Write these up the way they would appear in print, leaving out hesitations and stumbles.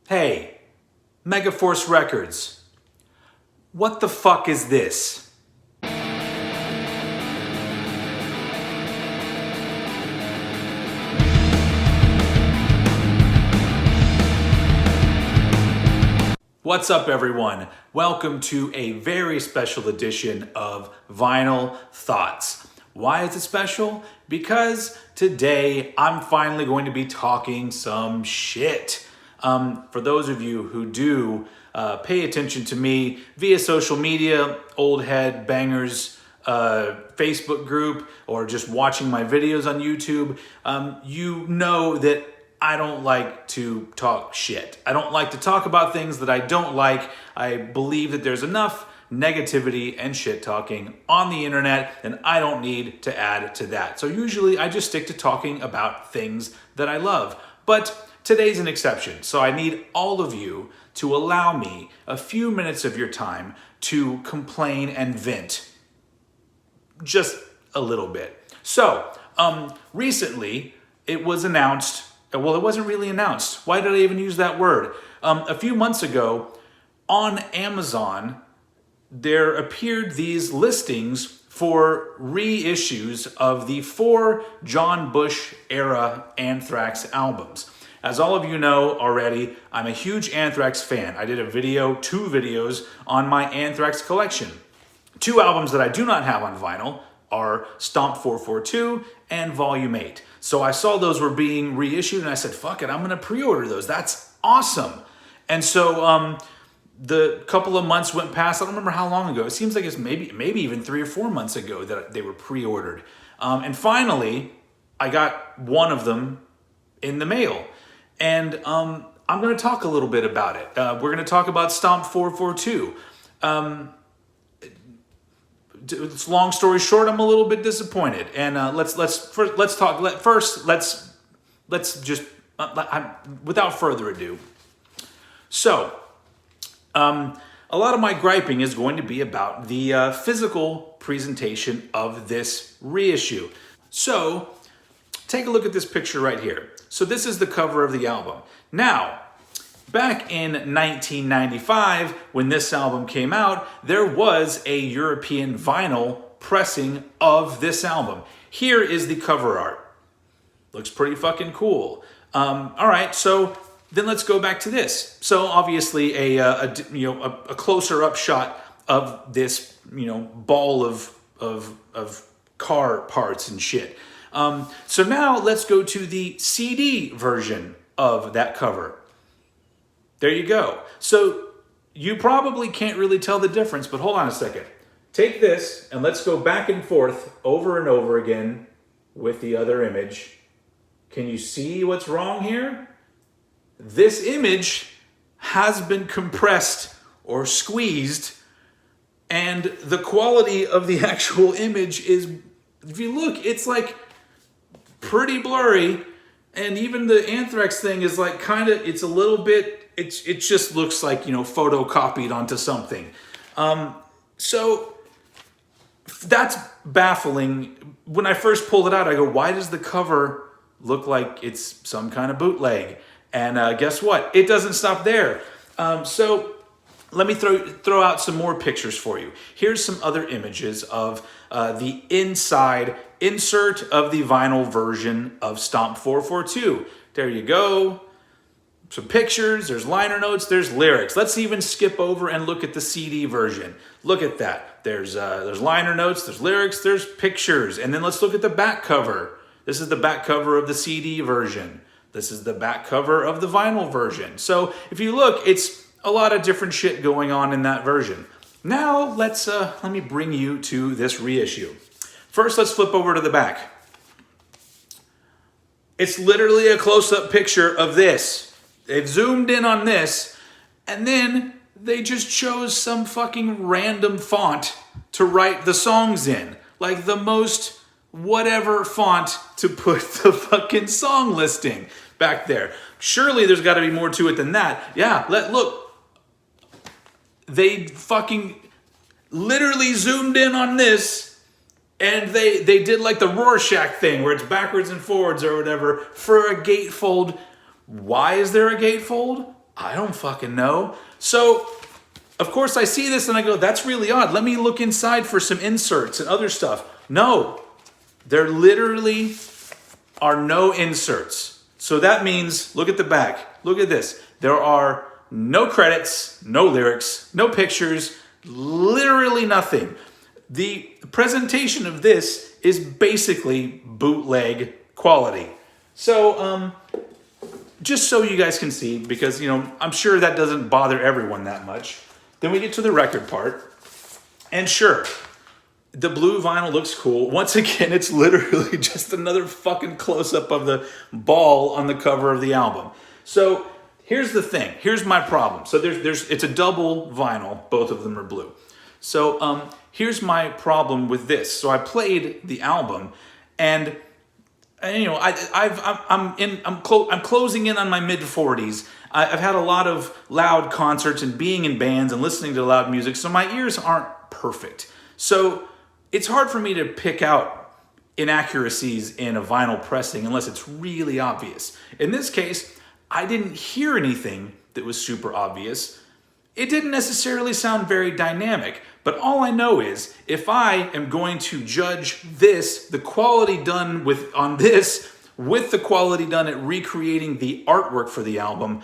Hey, Megaforce Records, what the fuck is this? What's up, everyone? Welcome to a very special edition of Vinyl Thoughts. Why is it special? Because today I'm finally going to be talking some shit. For those of you who do pay attention to me via social media, Old Head Bangers Facebook group, or just watching my videos on YouTube, you know that I don't like to talk shit. I don't like to talk about things that I don't like. I believe that there's enough negativity and shit talking on the internet, and I don't need to add to that. So usually I just stick to talking about things that I love. But today's an exception, so I need all of you to allow me a few minutes of your time to complain and vent. Just a little bit. So, recently it was announced, well, it wasn't really announced. Why did I even use that word? A few months ago on Amazon, there appeared these listings for reissues of the 4 John Bush era Anthrax albums. As all of you know already, I'm a huge Anthrax fan. I did two videos on my Anthrax collection. 2 albums that I do not have on vinyl are Stomp 442 and Volume 8. So I saw those were being reissued and I said, fuck it, I'm gonna pre-order those. That's awesome. And so the couple of months went past. I don't remember how long ago. It seems like it's maybe even 3 or 4 months ago that they were pre-ordered. And finally, I got one of them in the mail. And I'm going to talk a little bit about it. We're going to talk about Stomp 442. Long story short, I'm a little bit disappointed. And without further ado. So, a lot of my griping is going to be about the physical presentation of this reissue. So, take a look at this picture right here. So this is the cover of the album. Now, back in 1995, when this album came out, there was a European vinyl pressing of this album. Here is the cover art. Looks pretty fucking cool. All right, so then let's go back to this. So obviously a closer up shot of this ball of car parts and shit. So now let's go to the CD version of that cover. There you go. So you probably can't really tell the difference, but hold on a second. Take this and let's go back and forth over and over again with the other image. Can you see what's wrong here? This image has been compressed or squeezed, and the quality of the actual image is, if you look, it's like pretty blurry, and even the Anthrax thing is like it's a little bit, it just looks like, photocopied onto something. So that's baffling. When I first pulled it out, I go, why does the cover look like it's some kind of bootleg? And guess what? It doesn't stop there. So let me throw out some more pictures for you. Here's some other images of the inside insert of the vinyl version of Stomp 442. There you go. Some pictures, there's liner notes, there's lyrics. Let's even skip over and look at the CD version. Look at that. There's liner notes, there's lyrics, there's pictures. And then let's look at the back cover. This is the back cover of the CD version. This is the back cover of the vinyl version. So if you look, it's a lot of different shit going on in that version. Now let me bring you to this reissue. First, let's flip over to the back. It's literally a close-up picture of this. They've zoomed in on this, and then they just chose some fucking random font to write the songs in. Like the most whatever font to put the fucking song listing back there. Surely there's got to be more to it than that. Yeah, look. They fucking literally zoomed in on this, and they did like the Rorschach thing where it's backwards and forwards or whatever for a gatefold. Why is there a gatefold? I don't fucking know. So, of course, I see this and I go, that's really odd. Let me look inside for some inserts and other stuff. No, there literally are no inserts. So that means, look at the back. Look at this. There are no credits, no lyrics, no pictures, literally nothing. The presentation of this is basically bootleg quality. So, just so you guys can see, because, I'm sure that doesn't bother everyone that much. Then we get to the record part. And sure, the blue vinyl looks cool. Once again, it's literally just another fucking close-up of the ball on the cover of the album. So here's the thing. Here's my problem. So it's a double vinyl. Both of them are blue. So here's my problem with this. So I played the album, and I'm closing in on my mid-40s. I've had a lot of loud concerts and being in bands and listening to loud music, so my ears aren't perfect. So it's hard for me to pick out inaccuracies in a vinyl pressing unless it's really obvious. In this case, I didn't hear anything that was super obvious. It didn't necessarily sound very dynamic, but all I know is if I am going to judge the quality done on this with the quality done at recreating the artwork for the album,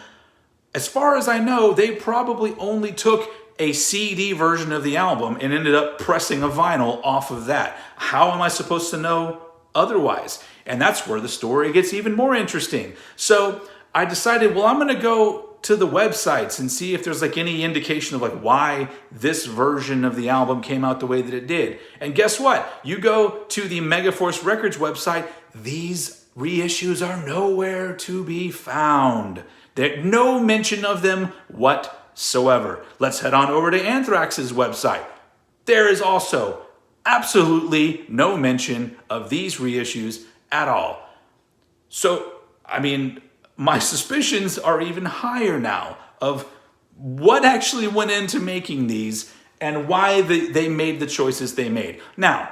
as far as I know, they probably only took a CD version of the album and ended up pressing a vinyl off of that. How am I supposed to know otherwise? And that's where the story gets even more interesting. So I decided, well, I'm going to go to the websites and see if there's any indication of why this version of the album came out the way that it did. And guess what? You go to the Megaforce Records website, these reissues are nowhere to be found. There's no mention of them whatsoever. Let's head on over to Anthrax's website. There is also absolutely no mention of these reissues at all. So, my suspicions are even higher now of what actually went into making these and why they made the choices they made. Now,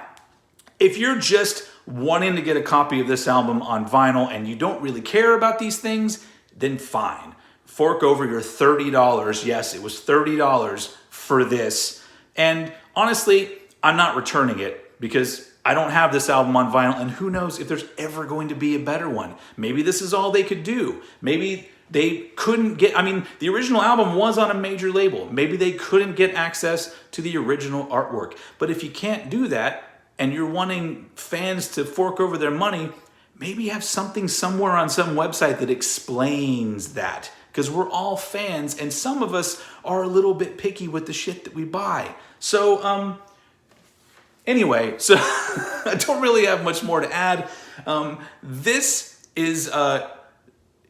if you're just wanting to get a copy of this album on vinyl and you don't really care about these things, then fine. Fork over your $30. Yes, it was $30 for this. And honestly, I'm not returning it because I don't have this album on vinyl, and who knows if there's ever going to be a better one. Maybe this is all they could do. Maybe they couldn't get, the original album was on a major label. Maybe they couldn't get access to the original artwork. But if you can't do that, and you're wanting fans to fork over their money, maybe have something somewhere on some website that explains that. Because we're all fans, and some of us are a little bit picky with the shit that we buy. So, anyway, so I don't really have much more to add. This is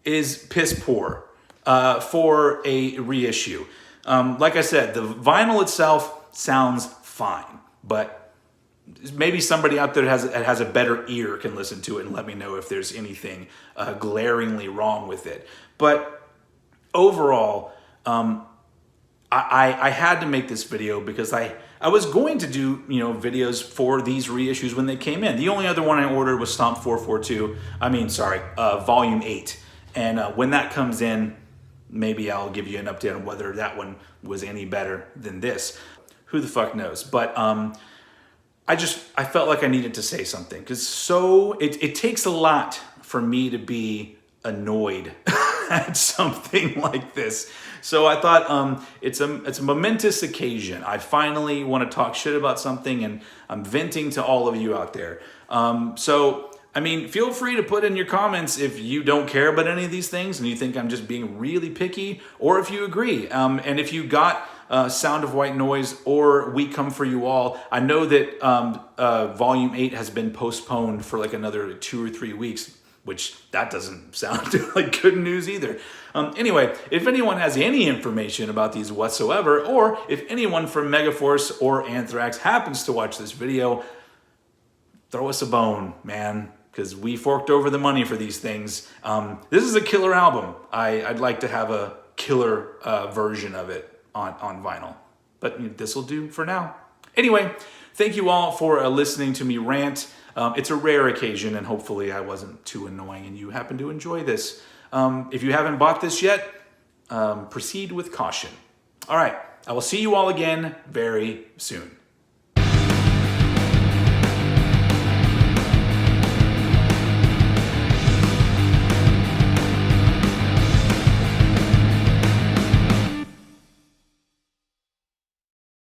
piss poor for a reissue. Like I said, the vinyl itself sounds fine, but maybe somebody out there that has a better ear can listen to it and let me know if there's anything glaringly wrong with it. But overall, I had to make this video because I was going to do videos for these reissues when they came in. The only other one I ordered was Stomp 442. Volume 8. And when that comes in, maybe I'll give you an update on whether that one was any better than this. Who the fuck knows? But I felt like I needed to say something because it takes a lot for me to be annoyed at something like this. So I thought it's a momentous occasion. I finally want to talk shit about something, and I'm venting to all of you out there. Feel free to put in your comments if you don't care about any of these things and you think I'm just being really picky, or if you agree. And if you got Sound of White Noise or We Come For You All, I know that Volume 8 has been postponed for another 2 or 3 weeks, which that doesn't sound like good news either. Anyway, if anyone has any information about these whatsoever, or if anyone from Megaforce or Anthrax happens to watch this video, throw us a bone, man, because we forked over the money for these things. This is a killer album. I'd like to have a killer version of it on vinyl, but this will do for now. Anyway, thank you all for listening to me rant. It's a rare occasion, and hopefully I wasn't too annoying and you happen to enjoy this. If you haven't bought this yet, proceed with caution. All right, I will see you all again very soon.